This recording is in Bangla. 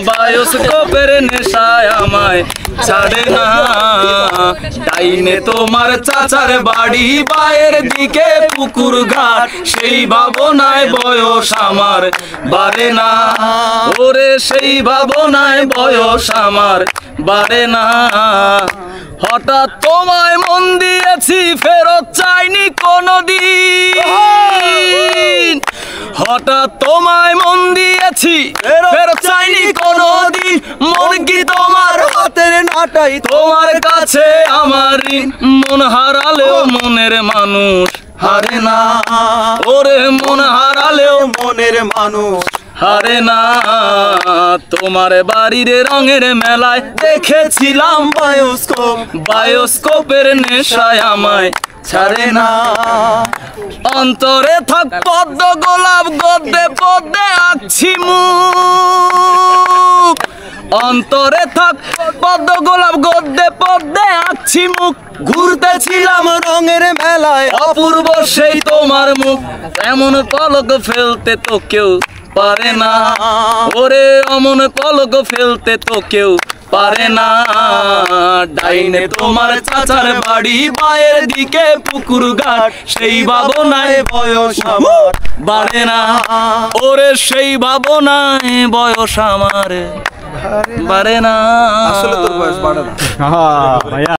বায়োস্কোপের নেশায় আমায় ছাড়ে না। ডাইনে তোমার চাচার বাড়ি, বায়ের দিকে পুকুর ঘাট, সেই ভাবনায় বয়স আমার বাড়ে না। ওরে সেই ভাবনায় বয়স আমার বাড়ে না। হঠাৎ তোমায় মন দিয়েছি, ফেরত চাইনি কোনোদিন। হঠাৎ তোমায় মন দিয়েছি, ফেরত চাইনি কোনোদিন। মন কি তোমার হাতের নাটাই, তোমার কাছে আমার মন হারালেও মনের মানুষ হারে না। ওরে মন হারালেও মনের মানুষ হারে না। তোমার বাড়ির রঙের মেলায় দেখেছিলাম বায়োস্কোপ, বায়োস্কোপের নেশায় আমায় ছাড়ে না। অন্তরে থাক পদ্ম গোলাপ, গদ্যে পদ্মে আঁকছি মুখ। অন্তরে থাক পদ্ম গোলাপ, গদ্যে পদ্মে আঁকছি মুখ। ঘুরতেছিলাম রঙের মেলায়, অপূর্ব সেই তোমার মুখ। এমন পলক ফেলতে তো কেউ পারে না। ওরে অমন পলক ফেলতে তো কেউ পারে না। ডাইনে তোমার চাচার বাড়ি, বায়ের দিকে পুকুর ঘাট, সেই ভাবনায় বয়স আমার বাড়ে না। ওরে সেই ভাবনায় বয়স আমার বাড়ে না। আসলে তোর বয়স বাড়ে না।